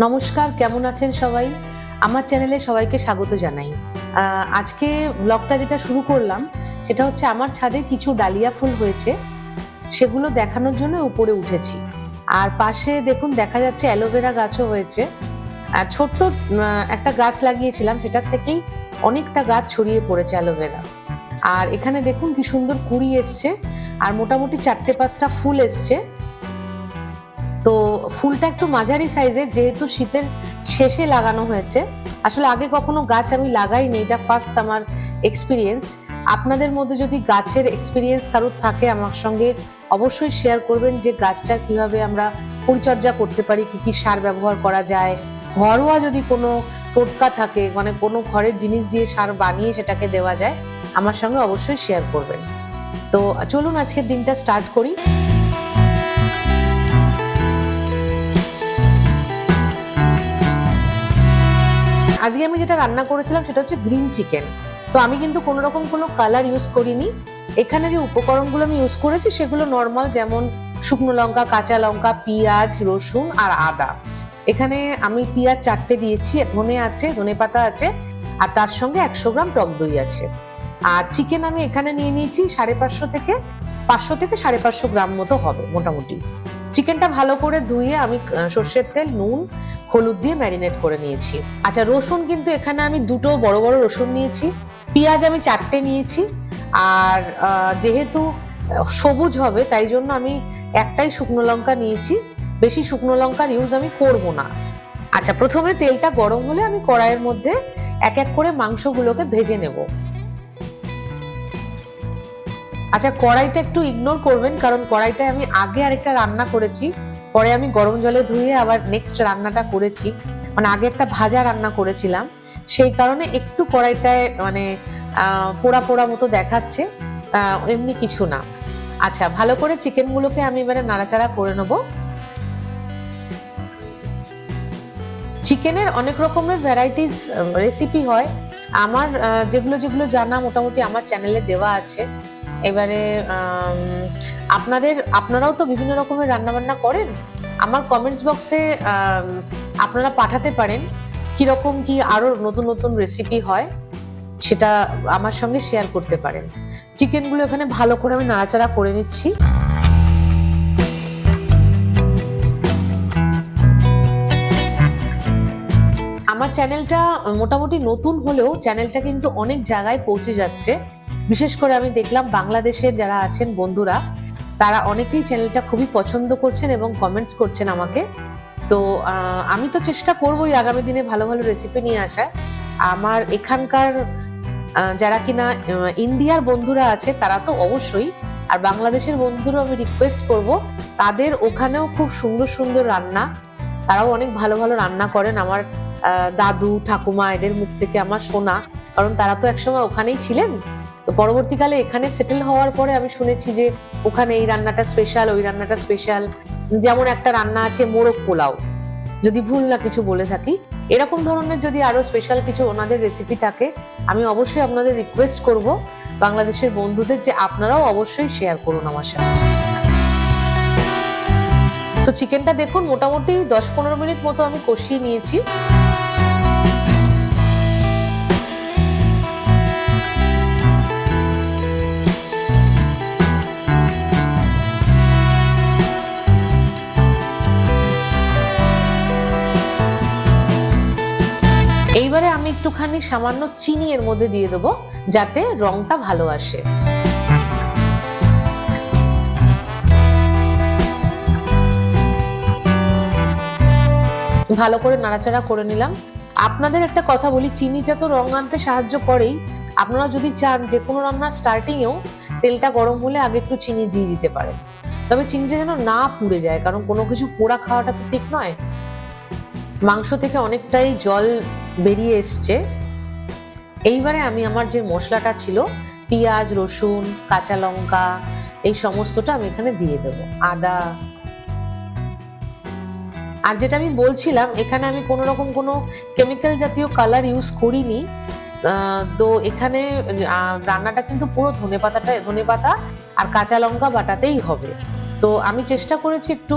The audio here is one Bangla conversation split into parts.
নমস্কার, কেমন আছেন সবাই? আমার চ্যানেলে সবাইকে স্বাগত জানাই। আজকে ব্লগটা যেটা শুরু করলাম সেটা হচ্ছে আমার ছাদে কিছু ডালিয়া ফুল হয়েছে, সেগুলো দেখানোর জন্য উপরে উঠেছি। আর পাশে দেখুন দেখা যাচ্ছে অ্যালোভেরা গাছও হয়েছে। ছোট্ট একটা গাছ লাগিয়েছিলাম, সেটার থেকেই অনেকটা গাছ ছড়িয়ে পড়েছে অ্যালোভেরা। আর এখানে দেখুন কি সুন্দর কুঁড়ি এসছে, আর মোটামুটি 4-5টা ফুল এসছে। তো ফুলটা একটু মাঝারি সাইজের, যেহেতু শীতের শেষে লাগানো হয়েছে। আসলে আগে কখনো গাছ আমি লাগাইনি, এটা ফার্স্ট আমার এক্সপিরিয়েন্স। আপনাদের মধ্যে যদি গাছের এক্সপিরিয়েন্স কারোর থাকে আমার সঙ্গে অবশ্যই শেয়ার করবেন, যে গাছটা কিভাবে আমরা পরিচর্যা করতে পারি, কি কি সার ব্যবহার করা যায়, ঘরোয়া যদি কোনো টোটকা থাকে, মানে কোনো ঘরের জিনিস দিয়ে সার বানিয়ে সেটাকে দেওয়া যায়, আমার সঙ্গে অবশ্যই শেয়ার করবেন। তো চলুন আজকের দিনটা স্টার্ট করি। আজকে আমি যেটা রান্না করেছিলাম সেটা হচ্ছে গ্রিন চিকেন। তো আমি কিন্তু কোনো রকম কোনো কালার ইউজ করিনি। এখানে যে উপকরণগুলো আমি ইউজ করেছি সেগুলো নর্মাল, যেমন শুকনো লঙ্কা, কাঁচা লঙ্কা, পেঁয়াজ, রসুন আর আদা। এখানে আমি পেঁয়াজ 4টে দিয়েছি, ধনে আছে, ধনে পাতা আছে, আর তার সঙ্গে 100 গ্রাম টক দই আছে। আর চিকেন আমি এখানে নিয়ে নিয়েছি 550 থেকে 500 গ্রাম মতো হবে মোটামুটি। চিকেনটা ভালো করে ধুয়ে আমি সর্ষের তেল, নুন, হলুদ দিয়ে ম্যারিনেট করে নিয়েছি। আচ্ছা, রসুন কিন্তু এখানে আমি 2টো বড় বড় রসুন নিয়েছি, পেঁয়াজ আমি 4টে নিয়েছি। আর যেহেতু সবুজ হবে তাই জন্য আমি একটাই শুকনো লঙ্কা নিয়েছি, বেশি শুকনো লঙ্কার ইউজ আমি করব না। আচ্ছা, প্রথমে তেলটা গরম হলে আমি কড়াইয়ের মধ্যে এক এক করে মাংসগুলোকে ভেজে নেব। আচ্ছা, কড়াইটা একটু ইগনোর করবেন, কারণ কড়াইটায় আমি আগে আরেকটা রান্না করেছি, পরে আমি গরম জলে ধুয়ে আবার নেক্সট রান্নাটা করেছি। মানে আগে একটা ভাজা রান্না করেছিলাম, সেই কারণে একটু কড়াইটায় মানে পোড়া পোড়া মতো দেখাচ্ছে, এমনি কিছু না। আচ্ছা, ভালো করে চিকেনগুলোকে আমি এবারে নাড়াচাড়া করে নেব। চিকেনের অনেক রকমের ভ্যারাইটিস রেসিপি হয়, আমার যেগুলো যেগুলো জানা মোটামুটি আমার চ্যানেলে দেওয়া আছে। এবারে আপনারাও তো বিভিন্ন রকমের রান্না বান্না করেন, আমার কমেন্টস বক্সে আপনারা পাঠাতে পারেন কিরকম কি আরো নতুন নতুন রেসিপি হয়, সেটা আমার সঙ্গে শেয়ার করতে পারেন। চিকেনগুলো এখানে ভালো করে আমি নাড়াচাড়া করে নিচ্ছি। আমার চ্যানেলটা মোটামুটি নতুন হলেও চ্যানেলটা কিন্তু অনেক জায়গায় পৌঁছে যাচ্ছে। বিশেষ করে আমি দেখলাম বাংলাদেশের যারা আছেন বন্ধুরা, তারা অনেকেই চ্যানেলটা খুবই পছন্দ করছেন এবং কমেন্টস করছেন আমাকে। তো আমি তো চেষ্টা করবোই আগামী দিনে ভালো ভালো রেসিপি নিয়ে আসার। আমার এখানকার যারা কিনা ইন্ডিয়ার বন্ধুরা আছে তারা তো অবশ্যই, আর বাংলাদেশের বন্ধুরা আমি রিকোয়েস্ট করব, তাদের ওখানেও খুব সুন্দর সুন্দর রান্না, তারাও অনেক ভালো ভালো রান্না করেন। আমার দাদু ঠাকুমা এদের মুখ থেকে আমার শোনা, কারণ তারা তো একসময় ওখানেই ছিলেন। তো পরবর্তীকালে এখানে সেটেল হওয়ার পরে আমি শুনেছি যে ওখানে এই রান্নাটা স্পেশাল, ওই রান্নাটা স্পেশাল। যেমন একটা রান্না আছে মোরগ পোলাও, যদি ভুল না কিছু বলে থাকি। এরকম ধরনের যদি আরো স্পেশাল কিছু ওনাদের রেসিপি থাকে, আমি অবশ্যই আপনাদের রিকোয়েস্ট করব বাংলাদেশের বন্ধুদের যে আপনারাও অবশ্যই শেয়ার করুন আমার সাথে। তো চিকেনটা দেখুন মোটামুটি 10-15 মিনিট মতো আমি কষিয়ে নিয়েছি। এইবারে আমি একটুখানি সামান্য চিনি এর মধ্যে দিয়ে দেবো, যাতে রংটা ভালো আসে। ভালো করে নাড়াচাড়া করে নিলাম। আপনাদের একটা কথা বলি, চিনিটা তো রং আনতে সাহায্য করেই। আপনারা যদি চান যে কোনো রান্নার স্টার্টিং এও তেলটা গরম হলে আগে একটু চিনি দিয়ে দিতে পারেন, তবে চিনিটা যেন না পুড়ে যায়, কারণ কোনো কিছু পোড়া খাওয়াটা তো ঠিক নয়। মাংস থেকে অনেকটাই জল বেরিয়ে এসছে। এইবারে আমি আমার যে মশলাটা ছিল, পেঁয়াজ, রসুন, কাঁচা লঙ্কা, এই সমস্তটা আমি এখানে দিয়ে দেবো, আদা। আর যেটা আমি বলছিলাম, এখানে আমি কোনো রকম কোনো কেমিক্যাল জাতীয় কালার ইউজ করিনি। তো এখানে রান্নাটা কিন্তু পুরো ধনেপাতা আর কাঁচা লঙ্কা বাটাতেই হবে। তো আমি চেষ্টা করেছি একটু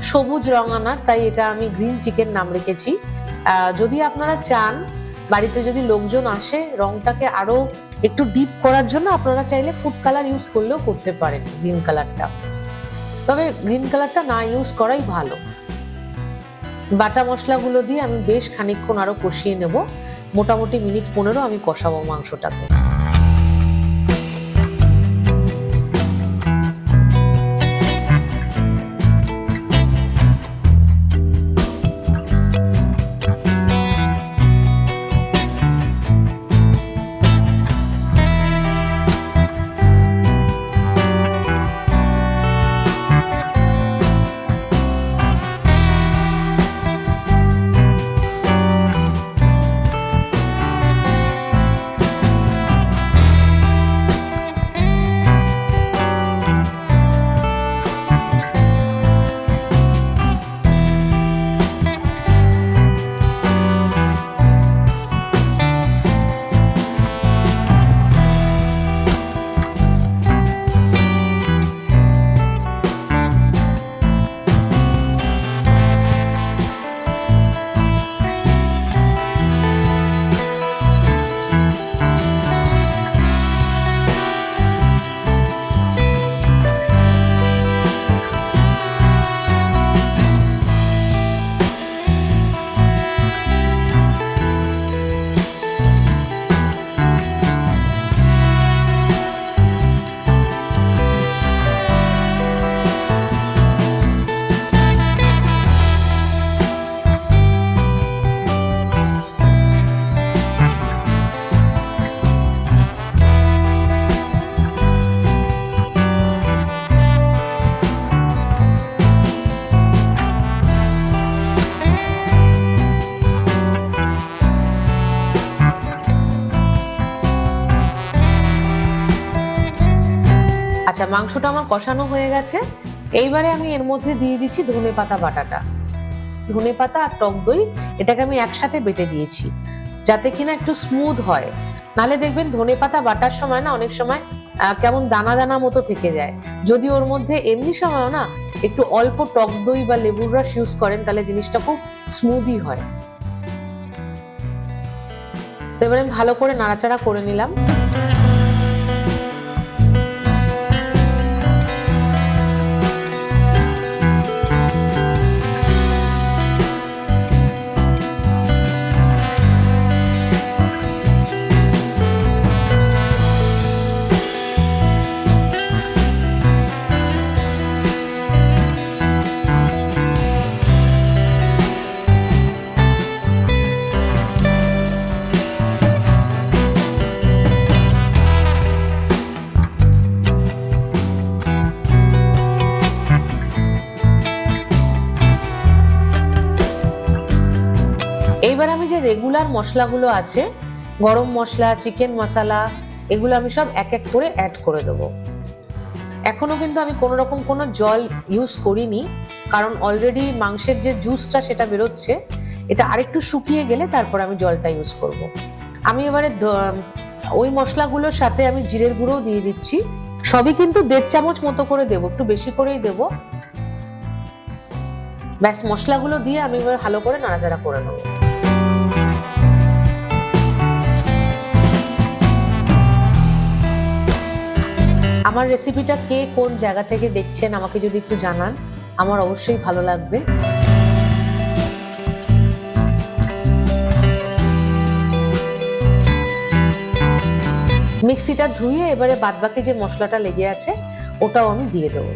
সবুজ রং আনার, তাই এটা আমি গ্রিন চিকেন নাম রেখেছি। যদি আপনারা চান বাড়িতে যদি লোকজন আসে রংটাকে আরো একটু ডিপ করার জন্য আপনারা চাইলে ফুড কালার ইউজ করলেও করতে পারেন গ্রিন কালারটা, তবে গ্রিন কালারটা না ইউজ করাই ভালো। বাটা মশলাগুলো দিয়ে আমি বেশ খানিকক্ষণ আরো কষিয়ে নেব, মোটামুটি মিনিট 15 আমি কষাবো মাংসটাকে। আচ্ছা, মাংসটা আমার কষানো হয়ে গেছে। এইবারে আমি এর মধ্যে দিয়ে দিচ্ছি ধনেপাতা বাটাটা। ধনেপাতা আর টক দই এটাকে আমি একসাথে বেটে দিয়েছি যাতে কিনা একটু স্মুথ হয়, নালে দেখবেন ধনেপাতা বাটার সময় না অনেক সময় কেমন দানা দানা মতো থেকে যায়। যদি ওর মধ্যে এমনি সময়ও না একটু অল্প টক দই বা লেবুর রস ইউজ করেন তাহলে জিনিসটা খুব স্মুথই হয়। তো এবারে আমি ভালো করে নাড়াচাড়া করে নিলাম। এইবার আমি যে রেগুলার মশলাগুলো আছে, গরম মশলা, চিকেন মশলা, এগুলো আমি সব এক এক করে অ্যাড করে দেবো। এখনো কিন্তু আমি কোনো রকম কোনো জল ইউজ করিনি, কারণ অলরেডি মাংসের যে জুসটা সেটা বেরোচ্ছে, এটা আরেকটু শুকিয়ে গেলে তারপর আমি জলটা ইউজ করব। আমি এবারে ওই মশলাগুলোর সাথে আমি জিরের গুঁড়ো দিয়ে দিচ্ছি, সবই কিন্তু 1.5 চামচ মতো করে দেবো, একটু বেশি করেই দেবো। ব্যাস, মশলাগুলো দিয়ে আমি এবার ভালো করে নাড়াচাড়া করে নেবো। আমার রেসিপিটা কে কোন জায়গা থেকে দেখছেন আমাকে যদি একটু জানান, আমার অবশ্যই ভালো লাগবে। মিক্সিটা ধুয়ে এবারে বাদবাকি যে মশলাটা লেগে আছে ওটাও আমি দিয়ে দেবো।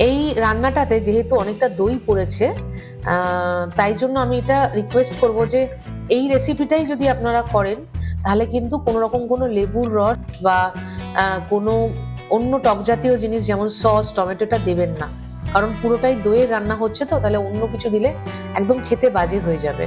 এই রান্নাটাতে যেহেতু অনেকটা দই পড়েছে, তাই জন্য আমি এটা রিকোয়েস্ট করব যে এই রেসিপিটাই যদি আপনারা করেন তাহলে কিন্তু কোনো রকম কোনো লেবুর রস বা কোনো অন্য টক জাতীয় জিনিস যেমন সস, টমেটোটা দেবেন না, কারণ পুরোটাই দইয়ের রান্না হচ্ছে, তো তাহলে অন্য কিছু দিলে একদম খেতে বাজে হয়ে যাবে।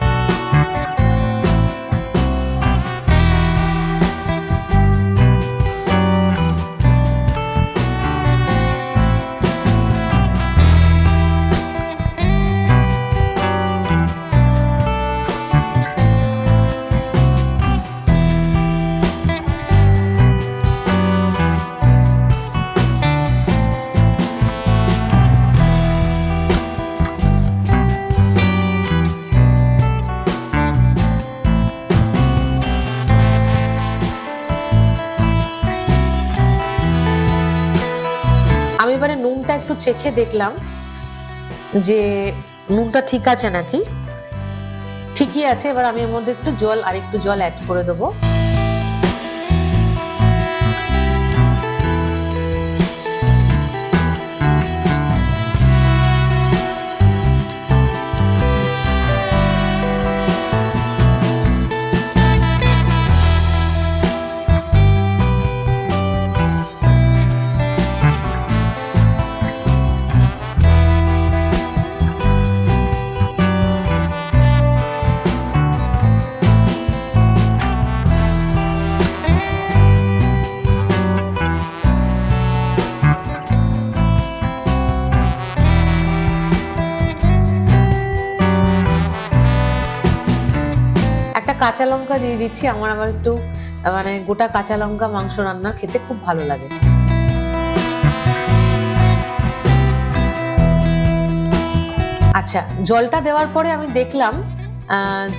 নুনটা একটু চেখে দেখলাম যে নুনটা ঠিক আছে নাকি। ঠিকই আছে। এবার আমি এর মধ্যে একটু জল অ্যাড করে দেবো। কাঁচা লঙ্কা দিয়ে দিচ্ছি। আমার একটু মানে গোটা কাঁচা লঙ্কা মাংস রান্না খেতে খুব ভালো লাগে। আচ্ছা, জলটা দেওয়ার পরে আমি দেখলাম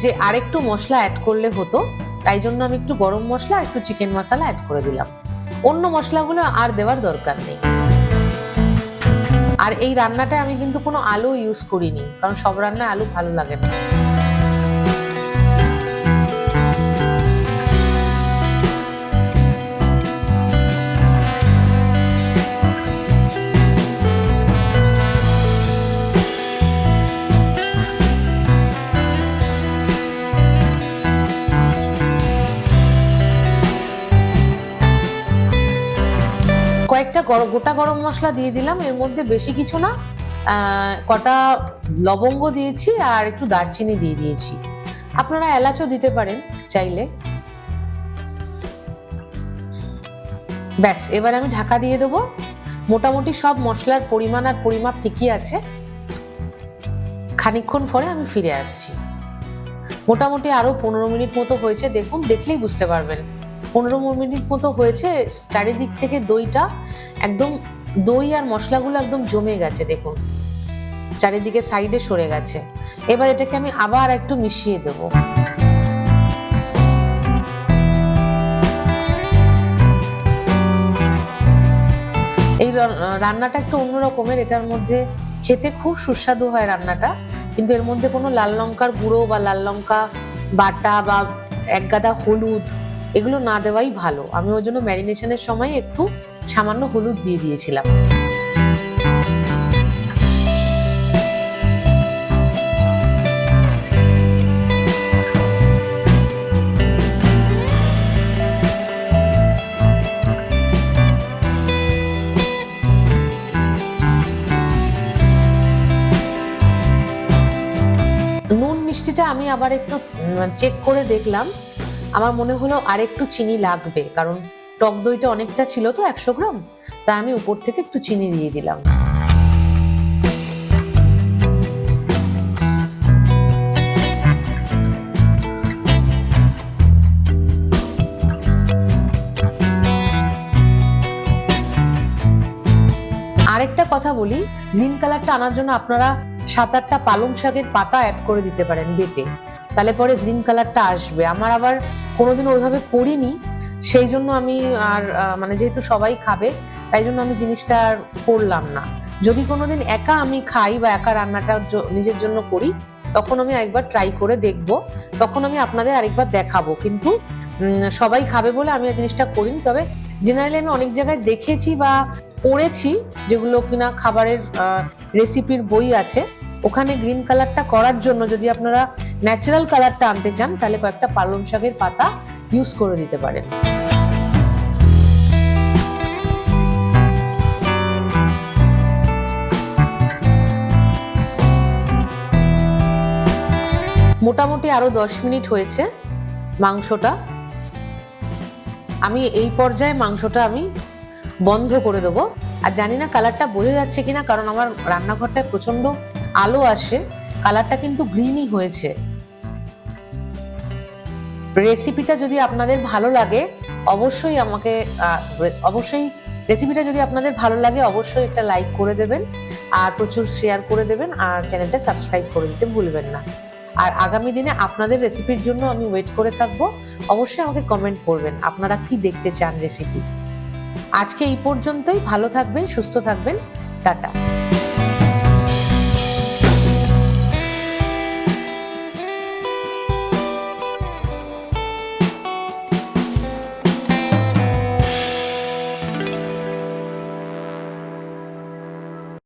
যে আরেকটু মশলা অ্যাড করলে হতো, তাই জন্য আমি একটু গরম মশলা আর একটু চিকেন মশলা অ্যাড করে দিলাম। অন্য মশলাগুলো আর দেওয়ার দরকার নেই। আর এই রান্নাটায় আমি কিন্তু কোনো আলু ইউজ করিনি, কারণ সব রান্নায় আলু ভালো লাগে না। কয়েকটা গোটা গরম মশলা দিয়ে দিলাম, এর মধ্যে বেশি কিছু না, কটা লবঙ্গ দিয়েছি আর একটু দারচিনি দিয়ে দিয়েছি। আপনারা এলাচও দিতে পারেন চাইলে। ব্যাস, এবার আমি ঢাকা দিয়ে দেবো। মোটামুটি সব মশলার পরিমাণ আর পরিমাপ ঠিকই আছে। খানিকক্ষণ পরে আমি ফিরে আসছি। মোটামুটি আরো 15 মিনিট মতো হয়েছে, দেখুন, দেখলেই বুঝতে পারবেন 15 মিনিট মতো হয়েছে। চারিদিক থেকে দইটা একদম, দই আর মশলাগুলো একদম জমে গেছে, দেখুন চারিদিকে সাইডে সরে গেছে। এবার এটাকে আমি আবার একটু মিশিয়ে দেবো। এই রান্নাটা একটু অন্যরকমের, এটার মধ্যে খেতে খুব সুস্বাদু হয় রান্নাটা, কিন্তু এর মধ্যে কোনো লাল লঙ্কার গুঁড়ো বা লাল লঙ্কা বাটা বা একগাদা হলুদ এগুলো না দেওয়াই ভালো। আমি ওই জন্য ম্যারিনেশনের সময় একটু সামান্য হলুদ দিয়ে দিয়েছিলাম। নুন মিষ্টিটা আমি আবার একটু চেক করে দেখলাম, আমার মনে হলো আর একটু চিনি লাগবে, কারণ টক দইটা অনেকটা ছিল তো 100 গ্রাম, তাই আমি উপর থেকে একটু চিনি দিয়ে দিলাম। আরেকটা কথা বলি, গ্রিন কালারটা আনার জন্য আপনারা 7-8টা পালং শাকের পাতা অ্যাড করে দিতে পারেন বেটে, তাহলে পরে গ্রিন কালারটা আসবে। আমার আবার কোনোদিন ওইভাবে করিনি, সেই জন্য আমি আর মানে যেহেতু সবাই খাবে তাই জন্য আমি জিনিসটা আর করলাম না। যদি কোনোদিন একা আমি খাই বা একা রান্নাটা নিজের জন্য করি, তখন আমি একবার ট্রাই করে দেখবো, তখন আমি আপনাদের আরেকবার দেখাবো। কিন্তু সবাই খাবে বলে আমি এই জিনিসটা করিনি। তবে জেনারেলি আমি অনেক জায়গায় দেখেছি বা পড়েছি, যেগুলো কিনা খাবারের রেসিপির বই আছে, ওখানে গ্রিন কালারটা করার জন্য যদি আপনারা ন্যাচারাল কালারটা আনতে চান, তাহলে কয়েকটা পালং শাকের পাতা ইউজ করে দিতে পারেন। মোটামুটি আরো 10 মিনিট হয়েছে মাংসটা। আমি এই পর্যায়ে মাংসটা আমি বন্ধ করে দেবো। আর জানি না কালারটা বোঝা যাচ্ছে কিনা, কারণ আমার রান্নাঘরটায় প্রচন্ড আলো আসে, কালারটা কিন্তু গ্রিনই হয়েছে। রেসিপিটা যদি আপনাদের ভালো লাগে অবশ্যই রেসিপিটা যদি আপনাদের ভালো লাগে অবশ্যই একটা লাইক করে দেবেন, আর প্রচুর শেয়ার করে দেবেন, আর চ্যানেলটা সাবস্ক্রাইব করে দিতে ভুলবেন না। আর আগামী দিনে আপনাদের রেসিপির জন্য আমি ওয়েট করে থাকবো। অবশ্যই আমাকে কমেন্ট করবেন আপনারা কি দেখতে চান রেসিপি। আজকে এই পর্যন্তই। ভালো থাকবেন, সুস্থ থাকবেন। টাটা।